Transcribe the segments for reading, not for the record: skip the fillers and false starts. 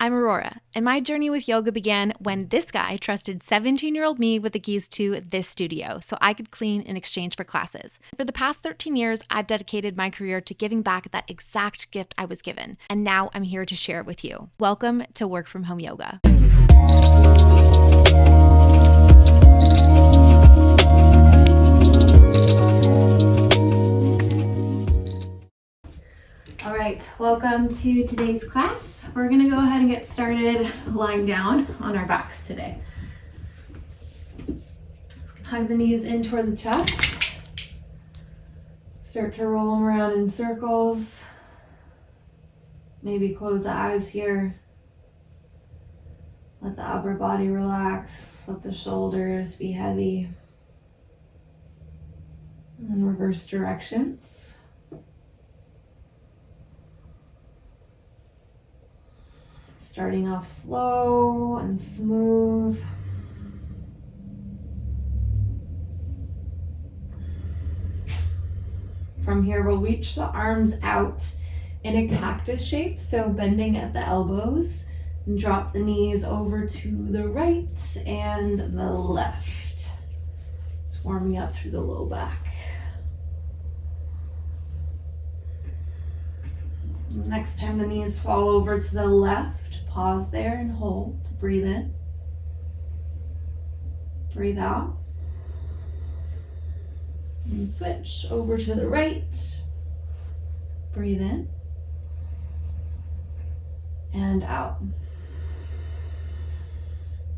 I'm Aurora, and my journey with yoga began when this guy trusted 17-year-old me with the keys to this studio so I could clean in exchange for classes. For the past 13 years, I've dedicated my career to giving back that exact gift I was given, and now I'm here to share it with you. Welcome to Work From Home Yoga. All right, welcome to today's class. We're gonna go ahead and get started lying down on our backs today. Hug the knees in toward the chest. Start to roll them around in circles. Maybe close the eyes here. Let the upper body relax. Let the shoulders be heavy. And then reverse directions. Starting off slow and smooth. From here, we'll reach the arms out in a cactus shape, so bending at the elbows, and drop the knees over to the right and the left. Just warming up through the low back. Next time the knees fall over to the left, pause there and hold. Breathe in. Breathe out. And switch over to the right. Breathe in. And out.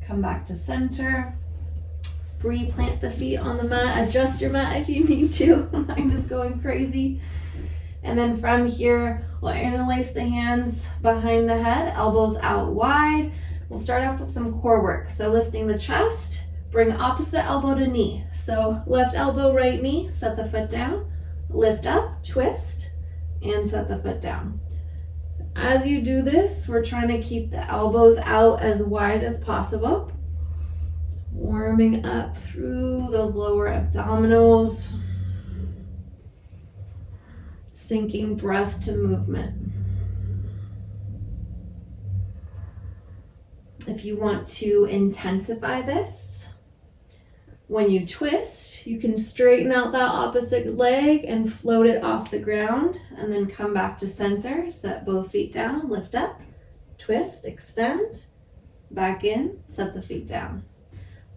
Come back to center. Replant the feet on the mat. Adjust your mat if you need to. Mine is going crazy. And then from here, we'll interlace the hands behind the head, elbows out wide. We'll start off with some core work. So lifting the chest, bring opposite elbow to knee. So left elbow, right knee, set the foot down, lift up, twist, and set the foot down. As you do this, we're trying to keep the elbows out as wide as possible. Warming up through those lower abdominals. Syncing breath to movement. If you want to intensify this, when you twist, you can straighten out that opposite leg and float it off the ground, and then come back to center, set both feet down, lift up, twist, extend, back in, set the feet down.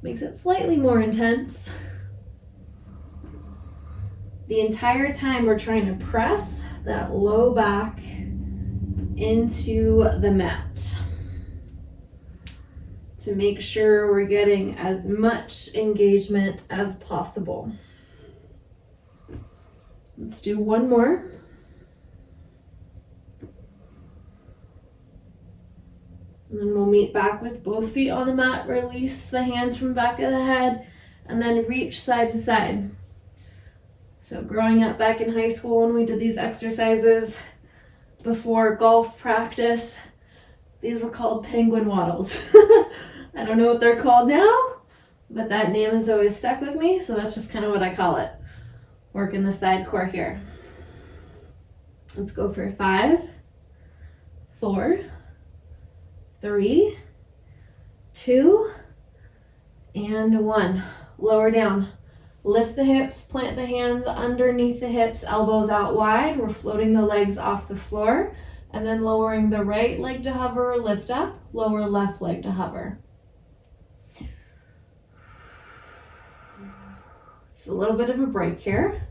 Makes it slightly more intense. The entire time we're trying to press that low back into the mat to make sure we're getting as much engagement as possible. Let's do one more. And then we'll meet back with both feet on the mat, release the hands from back of the head, and then reach side to side. So growing up back in high school when we did these exercises before golf practice, these were called penguin waddles. I don't know what they're called now, but that name has always stuck with me, so that's just kind of what I call it. Working the side core here. Let's go for 5, 4, 3, 2, and 1. Lower down. Lift the hips, plant the hands underneath the hips, elbows out wide. We're floating the legs off the floor, and then lowering the right leg to hover, lift up, lower left leg to hover. It's a little bit of a break here.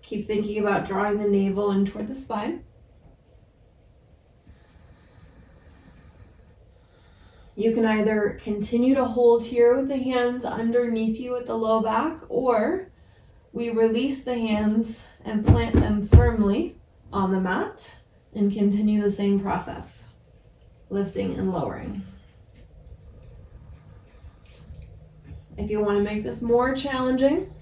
Keep thinking about drawing the navel in toward the spine. You can either continue to hold here with the hands underneath you at the low back, or we release the hands and plant them firmly on the mat and continue the same process, lifting and lowering. If you want to make this more challenging,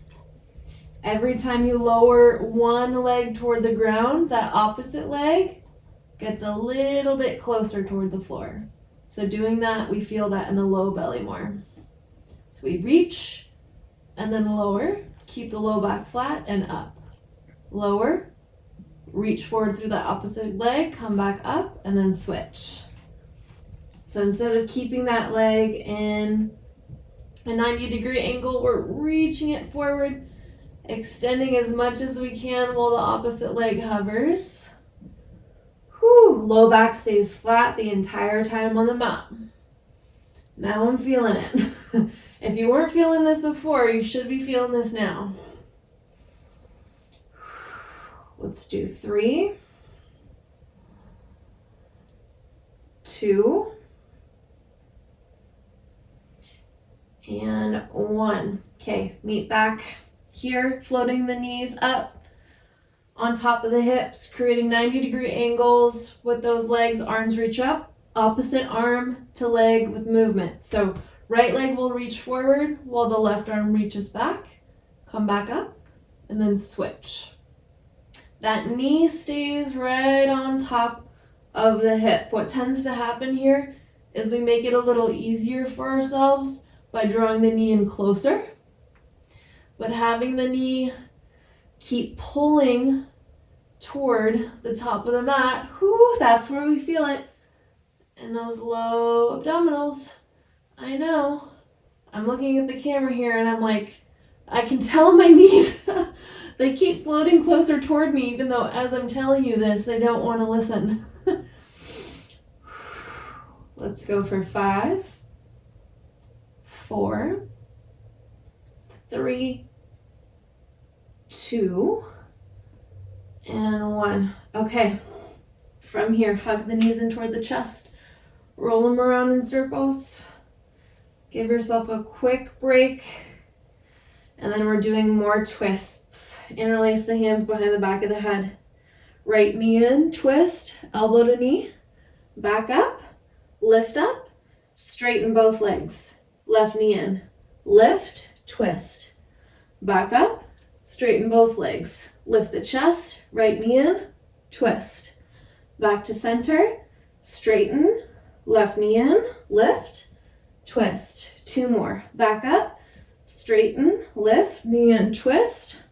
every time you lower one leg toward the ground, that opposite leg gets a little bit closer toward the floor. So doing that, we feel that in the low belly more. So we reach and then lower, keep the low back flat and up. lower, reach forward through the opposite leg, come back up, and then switch. So instead of keeping that leg in a 90-degree angle, we're reaching it forward, extending as much as we can while the opposite leg hovers. Whew, low back stays flat the entire time on the mat. Now I'm feeling it. If you weren't feeling this before, you should be feeling this now. Let's do 3, 2, and 1. Okay, meet back here, floating the knees up on top of the hips, creating 90-degree angles with those legs. Arms reach up, opposite arm to leg with movement. So right leg will reach forward while the left arm reaches back. Come back up and then switch. That knee stays right on top of the hip. What tends to happen here is we make it a little easier for ourselves by drawing the knee in closer, but having the knee keep pulling toward the top of the mat. Whew, that's where we feel it. And those low abdominals. I know. I'm looking at the camera here and I'm like, I can tell my knees, they keep floating closer toward me, even though as I'm telling you this, they don't want to listen. Let's go for 5, 4, 3, 2, and 1. Okay, from here, hug the knees in toward the chest. Roll them around in circles. Give yourself a quick break. And then we're doing more twists. Interlace the hands behind the back of the head. Right knee in, twist, elbow to knee. Back up, lift up, straighten both legs. Left knee in, lift, twist. Back up, straighten both legs. Lift the chest, right knee in, twist. Back to center, straighten, left knee in, lift, twist. 2 more. Back up, straighten, lift, knee in, twist.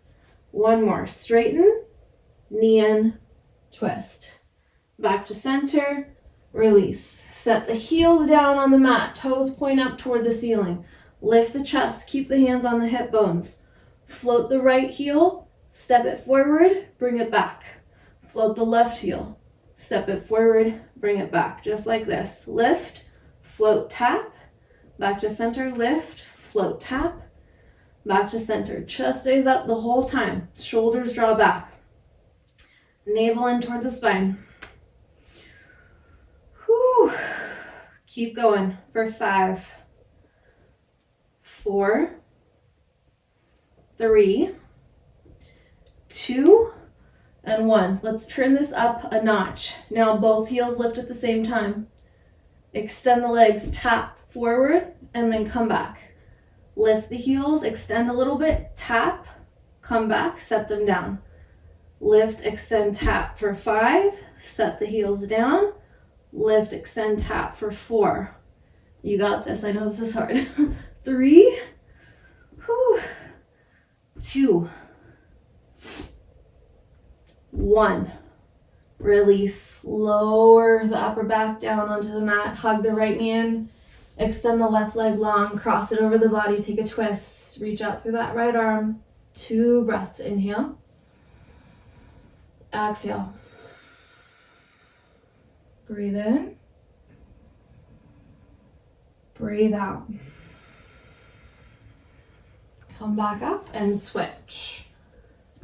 1 more. Straighten, knee in, twist. Back to center, release. Set the heels down on the mat, toes point up toward the ceiling. Lift the chest, keep the hands on the hip bones. Float the right heel, step it forward, bring it back. Float the left heel, step it forward, bring it back. Just like this. Lift, float, tap. Back to center, lift, float, tap. Back to center. Chest stays up the whole time. Shoulders draw back. Navel in toward the spine. Whew. Keep going for 5, 4, 3, 2, and 1. Let's turn this up a notch. Now both heels lift at the same time. Extend the legs, tap forward, and then come back. Lift the heels, extend a little bit, tap, come back, set them down. Lift, extend, tap for 5, set the heels down. Lift, extend, tap for 4. You got this. I know this is hard. 3, 2, 1. Release. Lower the upper back down onto the mat. Hug the right knee in. Extend the left leg long. Cross it over the body. Take a twist. Reach out through that right arm. 2 breaths. Inhale. Exhale. Breathe in. Breathe out. Come back up and switch.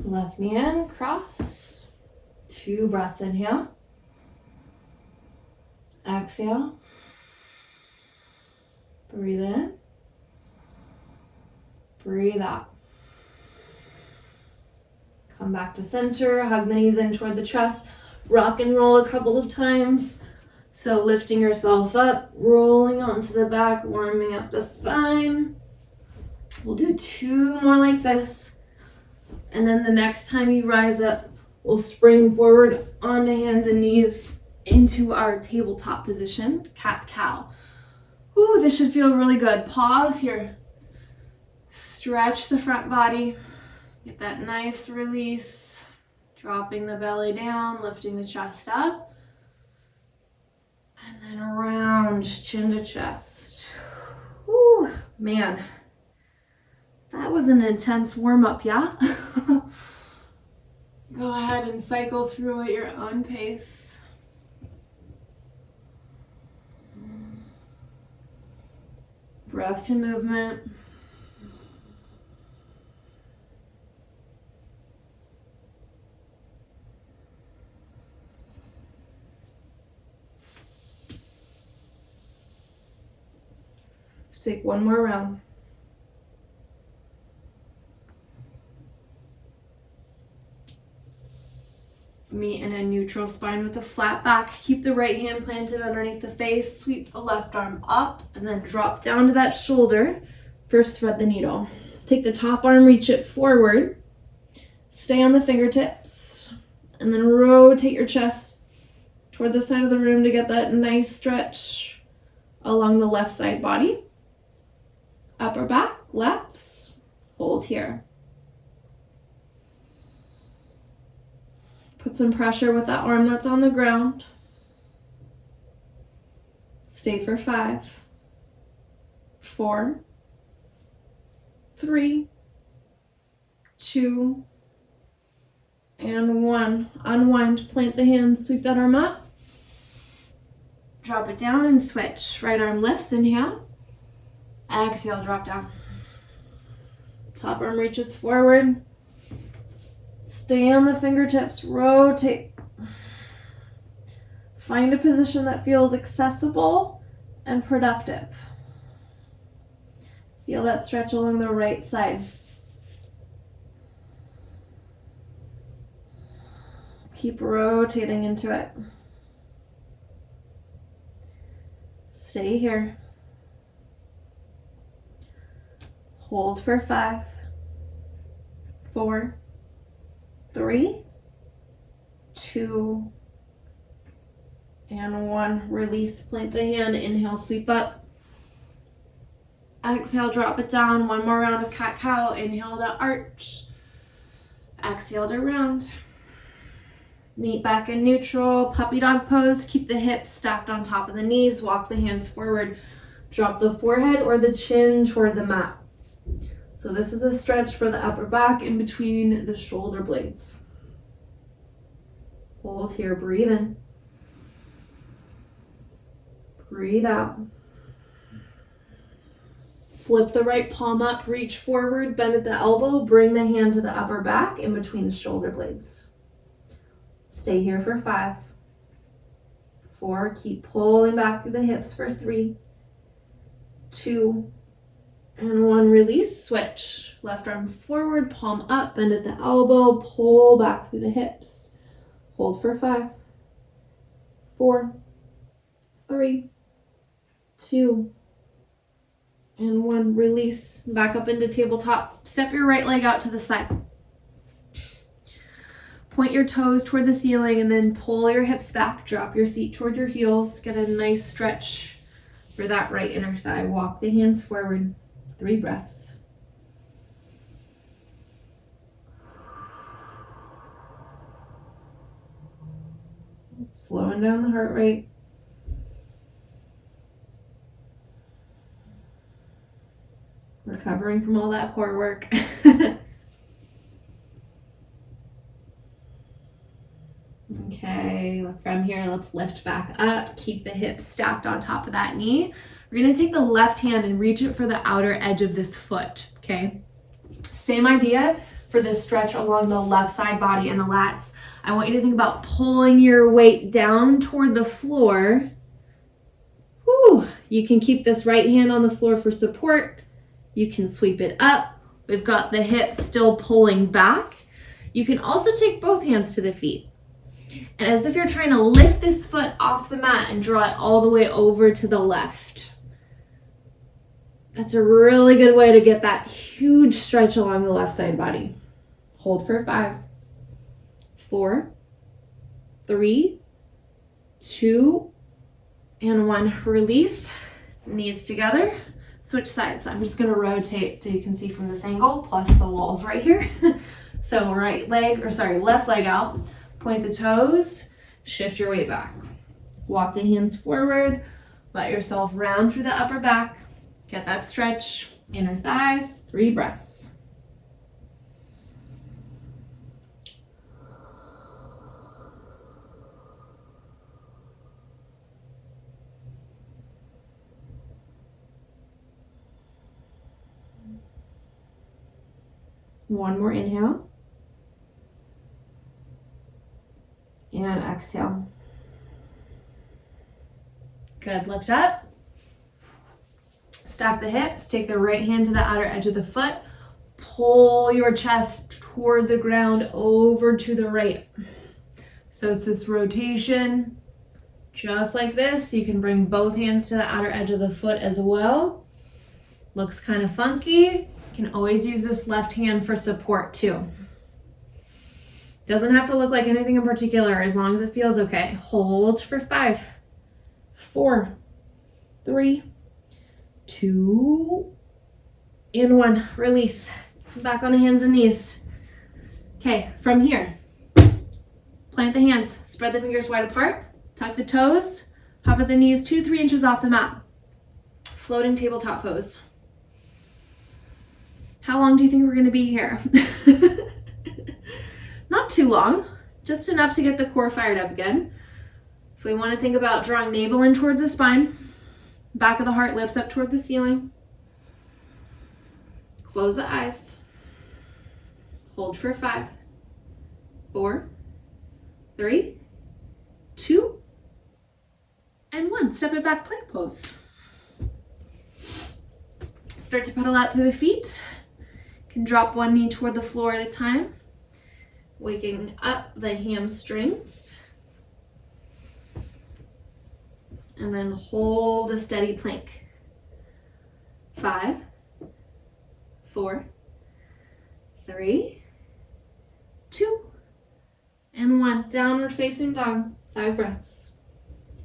Left knee in, cross. 2 breaths. Inhale. Exhale. Breathe in. Breathe out. Come back to center. Hug the knees in toward the chest. Rock and roll a couple of times. So lifting yourself up, rolling onto the back, warming up the spine. We'll do 2 more like this. And then the next time you rise up, we'll spring forward onto hands and knees into our tabletop position, cat-cow. Ooh, this should feel really good. Pause here. Stretch the front body. Get that nice release. Dropping the belly down, lifting the chest up. And then round, chin to chest. Whew, man. That was an intense warm-up, yeah? Go ahead and cycle through at your own pace. Breath to movement. Take one more round. Meet in a neutral spine with a flat back. Keep the right hand planted underneath the face. Sweep the left arm up and then drop down to that shoulder. First, thread the needle. Take the top arm, reach it forward. Stay on the fingertips. And then rotate your chest toward the side of the room to get that nice stretch along the left side body. Upper back, lats, hold here. Put some pressure with that arm that's on the ground. Stay for 5, 4, 3, 2, and 1. Unwind, plant the hands, sweep that arm up. Drop it down and switch. Right arm lifts, inhale. Exhale, drop down. Top arm reaches forward. Stay on the fingertips, rotate. Find a position that feels accessible and productive. Feel that stretch along the right side. Keep rotating into it. Stay here. Hold for 5, 4, 3, 2, and 1. Release, plant the hand, inhale, sweep up. Exhale, drop it down. One more round of cat-cow. Inhale to arch. Exhale to round. Meet back in neutral, puppy dog pose. Keep the hips stacked on top of the knees. Walk the hands forward. Drop the forehead or the chin toward the mat. So this is a stretch for the upper back in between the shoulder blades. Hold here, breathe in. Breathe out. Flip the right palm up, reach forward, bend at the elbow, bring the hand to the upper back in between the shoulder blades. Stay here for 5, 4, keep pulling back through the hips for 3, 2, and 1. Release, switch. Left arm forward, palm up, bend at the elbow, pull back through the hips. Hold for 5, 4, 3, 2, and 1. Release, back up into tabletop. Step your right leg out to the side. Point your toes toward the ceiling and then pull your hips back. Drop your seat toward your heels. Get a nice stretch for that right inner thigh. Walk the hands forward. 3 breaths. Slowing down the heart rate. Recovering from all that core work. Okay, from here, let's lift back up. Keep the hips stacked on top of that knee. We're gonna take the left hand and reach it for the outer edge of this foot, okay? Same idea for this stretch along the left side body and the lats. I want you to think about pulling your weight down toward the floor. Whew. You can keep this right hand on the floor for support. You can sweep it up. We've got the hips still pulling back. You can also take both hands to the feet. And as if you're trying to lift this foot off the mat and draw it all the way over to the left. That's a really good way to get that huge stretch along the left side body. Hold for 5, 4, 3, 2, and 1. Release, knees together. Switch sides. I'm just going to rotate so you can see from this angle, plus the walls right here. So left leg out, point the toes, shift your weight back. Walk the hands forward, let yourself round through the upper back, get that stretch, inner thighs, 3 breaths. One more inhale. And exhale. Good, lift up. Stack the hips, take the right hand to the outer edge of the foot. Pull your chest toward the ground over to the right. So it's this rotation, just like this. You can bring both hands to the outer edge of the foot as well. Looks kind of funky. You can always use this left hand for support too. Doesn't have to look like anything in particular as long as it feels okay. Hold for 5, 4, 3, 2, and 1. Release. Back on the hands and knees. Okay, from here, plant the hands, spread the fingers wide apart, tuck the toes, hover the knees 2-3 inches off the mat. Floating tabletop pose. How long do you think we're going to be here? Not too long, just enough to get the core fired up again. So we want to think about drawing navel in toward the spine. Back of the heart lifts up toward the ceiling. Close the eyes. Hold for 5, 4, 3, 2, and 1. Step it back, plank pose. Start to pedal out through the feet. You can drop one knee toward the floor at a time, waking up the hamstrings. And then hold a steady plank. 5, 4, 3, 2, and 1. Downward facing dog. 5 breaths.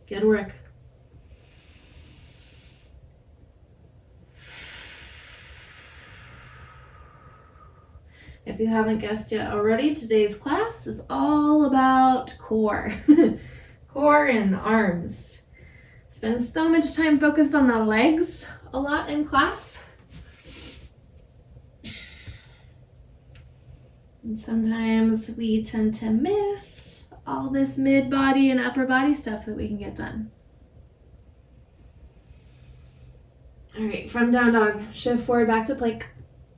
Good work. If you haven't guessed yet already, today's class is all about core. Core and arms. Spend so much time focused on the legs a lot in class. And sometimes we tend to miss all this mid-body and upper body stuff that we can get done. All right, from down dog, shift forward back to plank.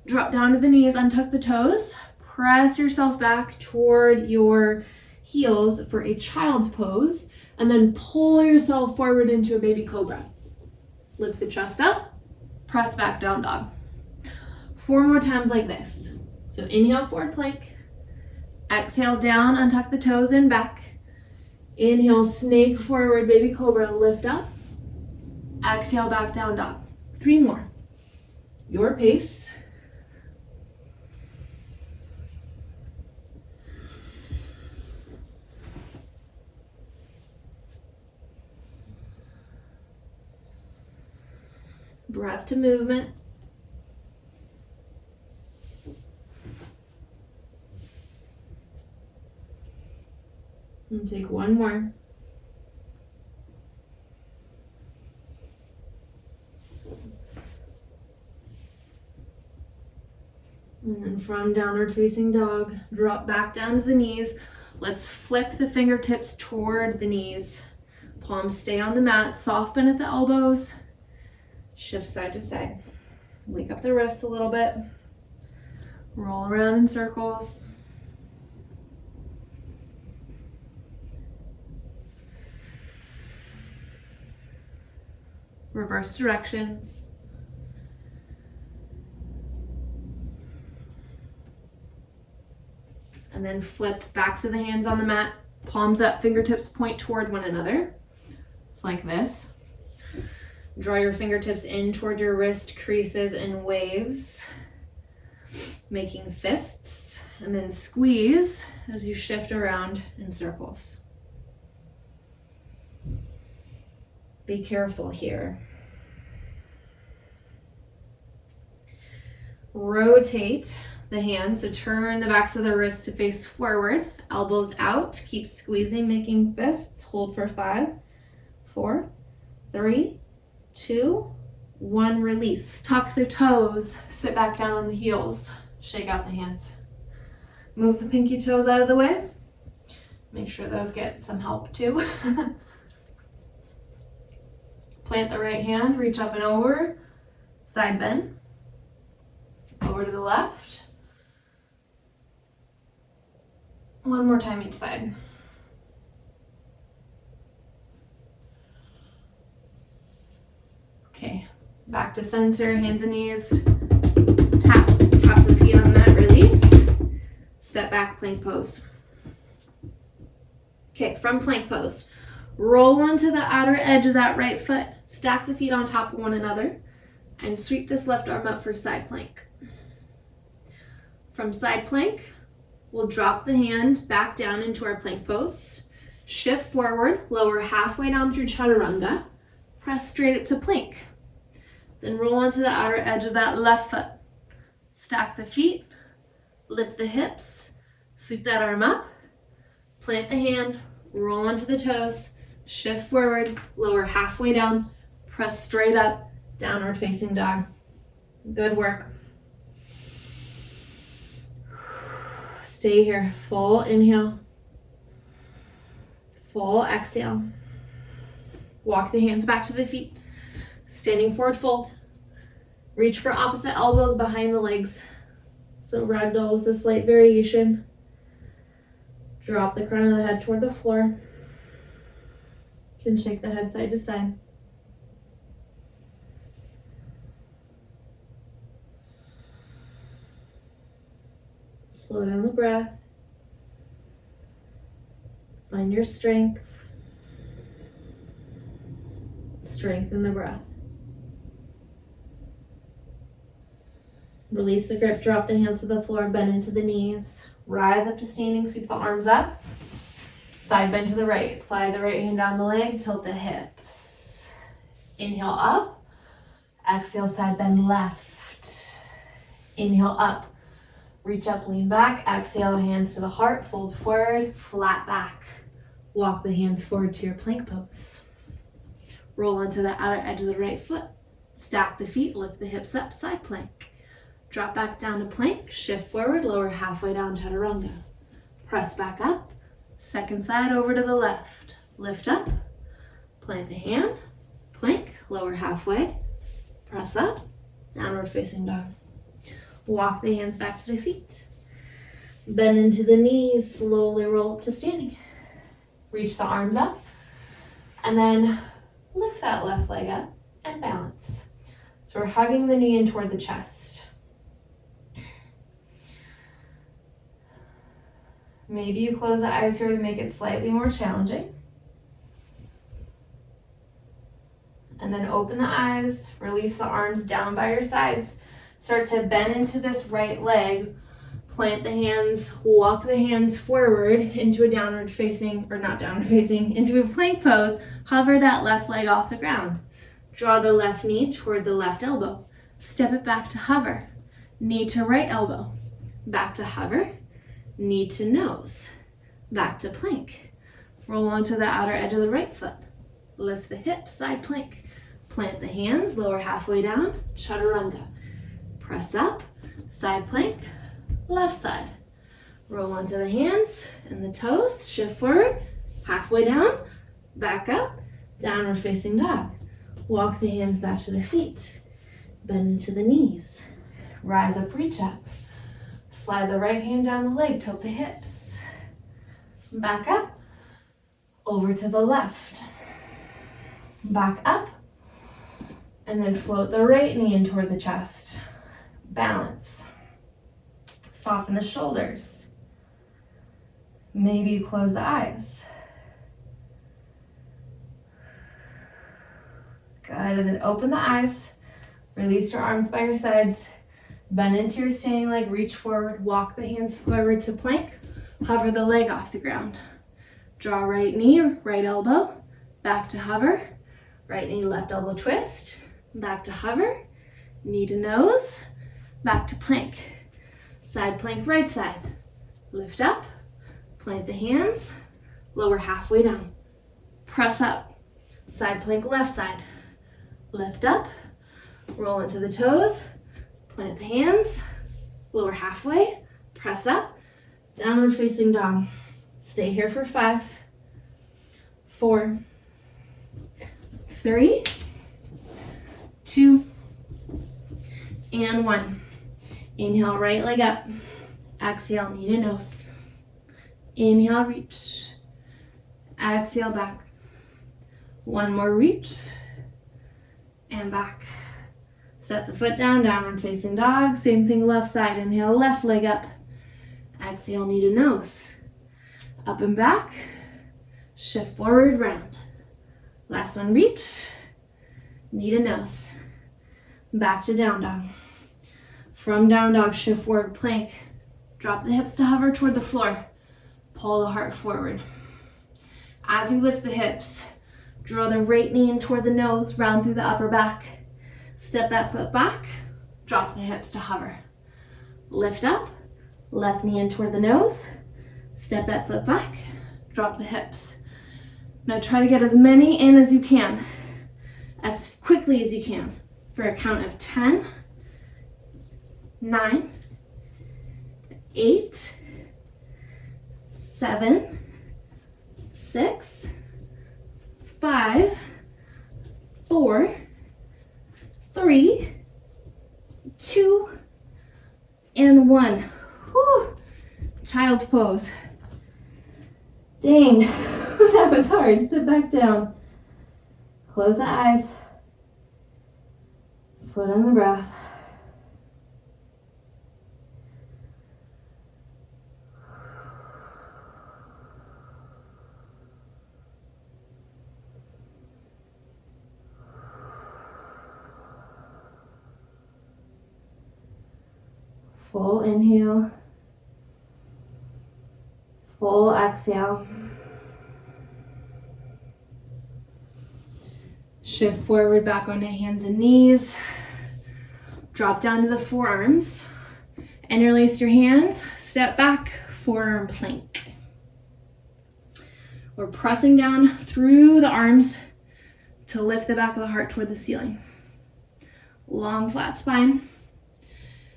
Drop down to the knees, untuck the toes, press yourself back toward your heels for a child's pose, and then pull yourself forward into a baby cobra. Lift the chest up, press back down dog. 4 more times like this. So inhale, forward plank. Exhale, down, untuck the toes and back. Inhale, snake forward, baby cobra, lift up. Exhale, back down dog. 3 more. Your pace. Breath to movement. And take 1 more. And then from downward facing dog, drop back down to the knees. Let's flip the fingertips toward the knees. Palms stay on the mat, soft bend at the elbows. Shift side to side. Wake up the wrists a little bit. Roll around in circles. Reverse directions. And then flip backs of the hands on the mat. Palms up, fingertips point toward one another. It's like this. Draw your fingertips in toward your wrist creases and waves, making fists, and then squeeze as you shift around in circles. Be careful here. Rotate the hands. So turn the backs of the wrists to face forward, elbows out, keep squeezing, making fists. Hold for 5, 4, 3, 2, 1, release. Tuck the toes, sit back down on the heels, shake out the hands. Move the pinky toes out of the way. Make sure those get some help too. Plant the right hand, reach up and over, side bend, over to the left. One more time each side. Okay, back to center, hands and knees. Tap, tops of the feet on the mat, release. Step back, plank pose. Okay, from plank pose, roll onto the outer edge of that right foot, stack the feet on top of one another, and sweep this left arm up for side plank. From side plank, we'll drop the hand back down into our plank pose, shift forward, lower halfway down through chaturanga, press straight up to plank. Then roll onto the outer edge of that left foot, stack the feet, lift the hips, sweep that arm up, plant the hand, roll onto the toes, shift forward, lower halfway down, press straight up, downward facing dog. Good work. Stay here. Full inhale. Full exhale. Walk the hands back to the feet. Standing forward fold. Reach for opposite elbows behind the legs. So ragdoll with a slight variation. Drop the crown of the head toward the floor. You can shake the head side to side. Slow down the breath. Find your strength. Strengthen the breath. Release the grip, drop the hands to the floor, bend into the knees. Rise up to standing, sweep the arms up. Side bend to the right. Slide the right hand down the leg, tilt the hips. Inhale up. Exhale, side bend left. Inhale up. Reach up, lean back. Exhale, hands to the heart, fold forward, flat back. Walk the hands forward to your plank pose. Roll onto the outer edge of the right foot. Stack the feet, lift the hips up, side plank. Drop back down to plank, shift forward, lower halfway down chaturanga. Press back up, second side over to the left. Lift up, plant the hand, plank, lower halfway, press up, downward facing dog. Walk the hands back to the feet. Bend into the knees, slowly roll up to standing. Reach the arms up, and then lift that left leg up and balance. So we're hugging the knee in toward the chest. Maybe you close the eyes here to make it slightly more challenging. And then open the eyes, release the arms down by your sides. Start to bend into this right leg, plant the hands, walk the hands forward into a downward facing, or not downward facing, into a plank pose. Hover that left leg off the ground. Draw the left knee toward the left elbow. Step it back to hover. Knee to right elbow. Back to hover. Knee to nose. Back to plank. Roll onto the outer edge of the right foot. Lift the hips, side plank. Plant the hands, lower halfway down, chaturanga. Press up, side plank, left side. Roll onto the hands and the toes, shift forward, halfway down, back up, downward facing dog. Walk the hands back to the feet, bend into the knees. Rise up, reach up. Slide the right hand down the leg, tilt the hips. Back up, over to the left. Back up, and then float the right knee in toward the chest. Balance. Soften the shoulders. Maybe you close the eyes. Good, and then open the eyes. Release your arms by your sides. Bend into your standing leg, reach forward, walk the hands forward to plank. Hover the leg off the ground. Draw right knee, right elbow, back to hover. Right knee, left elbow twist, back to hover. Knee to nose, back to plank. Side plank right side. Lift up, plant the hands, lower halfway down. Press up. Side plank left side. Lift up, roll into the toes, plant the hands, lower halfway, press up, downward facing dog. Stay here for 5, 4, 3, 2, and 1. Inhale, right leg up. Exhale, knee to nose. Inhale, reach. Exhale, back. One more reach. And back. Set the foot down, downward facing dog. Same thing left side. Inhale, left leg up. Exhale, knee to nose. Up and back. Shift forward, round. Last one, reach. Knee to nose. Back to down dog. From down dog, shift forward, plank. Drop the hips to hover toward the floor. Pull the heart forward. As you lift the hips, draw the right knee in toward the nose, round through the upper back. Step that foot back, drop the hips to hover. Lift up, left knee in toward the nose, step that foot back, drop the hips. Now try to get as many in as you can, as quickly as you can, for a count of 10, 9, 8, 7, 6, 5, 4, 3, 2, and 1. Whew. Child's pose. Dang, that was hard. Sit back down. Close the eyes. Slow down the breath. Full inhale, full exhale. Shift forward back onto hands and knees. Drop down to the forearms. Interlace your hands, step back, forearm plank. We're pressing down through the arms to lift the back of the heart toward the ceiling. Long flat spine.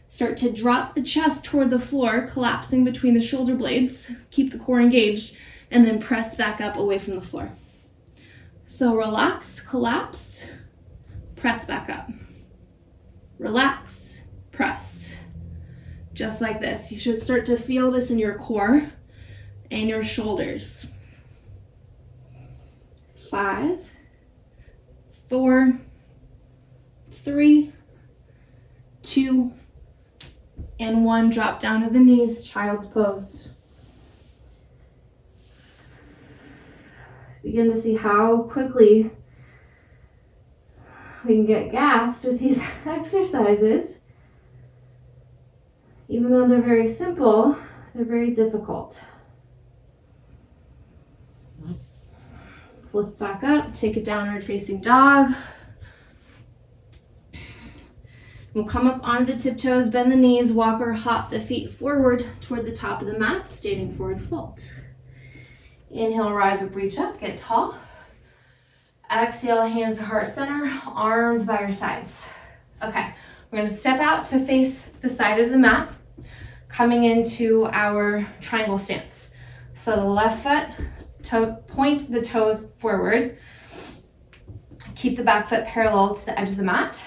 Start to drop the chest toward the floor, collapsing between the shoulder blades. Keep the core engaged, and then press back up away from the floor. So relax, collapse, press back up. Relax, press. Just like this. You should start to feel this in your core and your shoulders. 5, 4, 3, 2, and 1. Drop down to the knees, child's pose. Begin to see how quickly we can get gassed with these exercises. Even though they're very simple, they're very difficult. Let's lift back up, take a downward facing dog. We'll come up onto the tiptoes, bend the knees, walk or hop the feet forward toward the top of the mat, standing forward fold. Inhale, rise up, reach up, get tall. Exhale, hands to heart center, arms by your sides. Okay, we're gonna step out to face the side of the mat, coming into our triangle stance. So the left foot, point the toes forward. Keep the back foot parallel to the edge of the mat.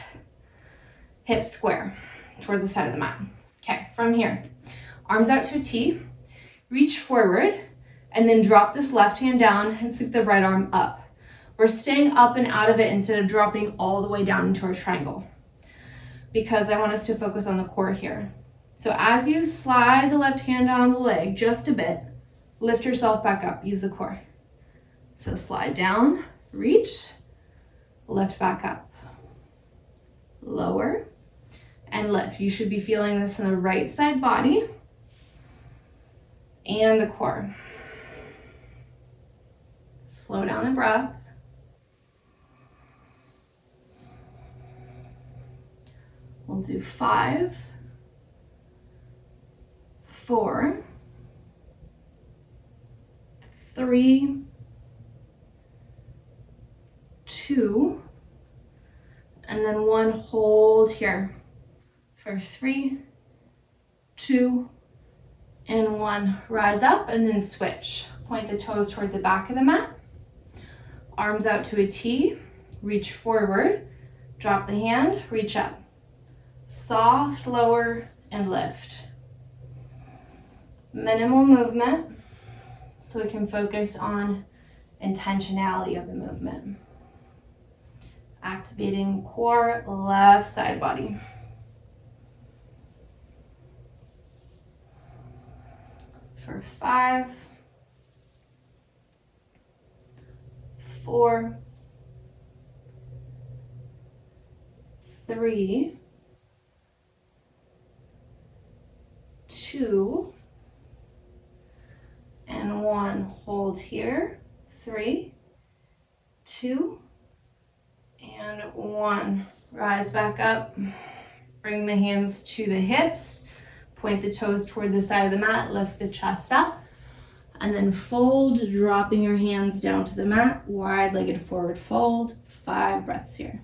Hips square toward the side of the mat. Okay, from here, arms out to a T, reach forward, and then drop this left hand down and sweep the right arm up. We're staying up and out of it instead of dropping all the way down into our triangle, because I want us to focus on the core here. So as you slide the left hand down the leg just a bit, lift yourself back up, use the core. So slide down, reach, lift back up, lower, and lift. You should be feeling this in the right side body and the core. Slow down the breath. We'll do 5, 4, 3, 2, and then 1. Hold here for 3, 2, and 1. Rise up and then switch. Point the toes toward the back of the mat. Arms out to a T. Reach forward. Drop the hand. Reach up. Soft, lower, and lift. Minimal movement so we can focus on intentionality of the movement. Activating core, left side body. For 5, 4, 3, 2, and 1. Hold here. 3, 2, and 1. Rise back up. Bring the hands to the hips. Point the toes toward the side of the mat. Lift the chest up. And then fold, dropping your hands down to the mat. Wide-legged forward fold. 5 breaths here.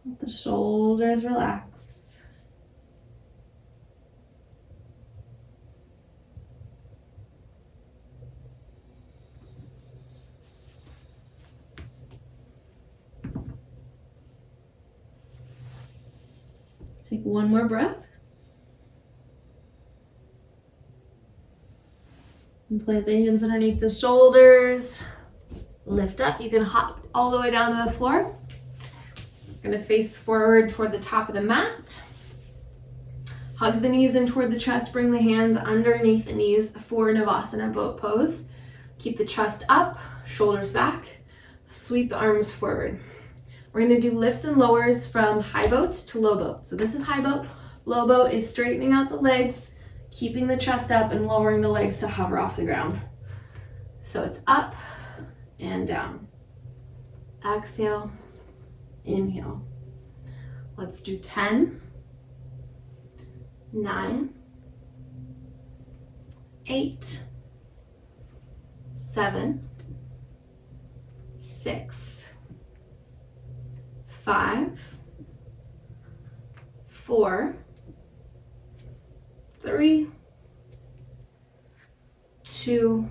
Let the shoulders relax. Take one more breath. And plant the hands underneath the shoulders. Lift up. You can hop all the way down to the floor. Gonna face forward toward the top of the mat. Hug the knees in toward the chest. Bring the hands underneath the knees for Navasana boat pose. Keep the chest up, shoulders back. Sweep the arms forward. We're gonna do lifts and lowers from high boat to low boat. So this is high boat. Low boat is straightening out the legs, keeping the chest up and lowering the legs to hover off the ground. So it's up and down. Exhale, inhale. Let's do 10, 9, 8, 7, 6, 5, 4, 3, 2,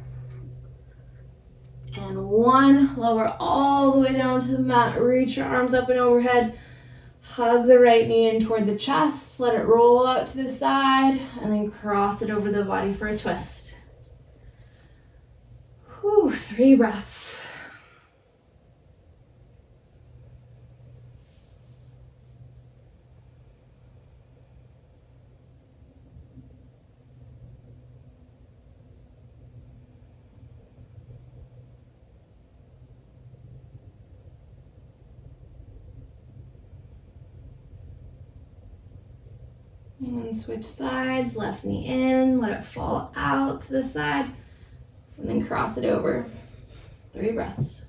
and 1. Lower all the way down to the mat. Reach your arms up and overhead. Hug the right knee in toward the chest. Let it roll out to the side and then cross it over the body for a twist. Whew, 3 breaths. And switch sides, left knee in, let it fall out to the side, and then cross it over. 3 breaths.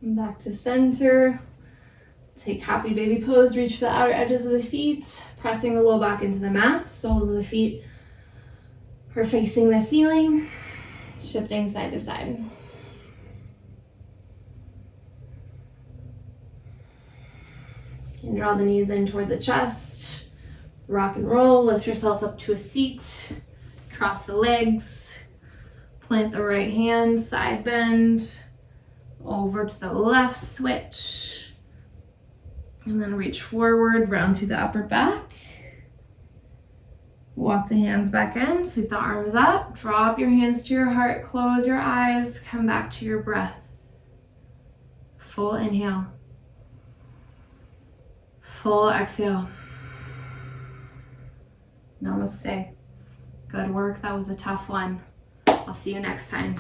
And back to center. Take happy baby pose, reach for the outer edges of the feet, pressing the low back into the mat. Soles of the feet are facing the ceiling, shifting side to side. You can draw the knees in toward the chest, rock and roll, lift yourself up to a seat, cross the legs, plant the right hand, side bend, over to the left switch. And then reach forward, round through the upper back. Walk the hands back in, sweep the arms up, drop your hands to your heart, close your eyes, come back to your breath. Full inhale. Full exhale. Namaste. Good work, that was a tough one. I'll see you next time.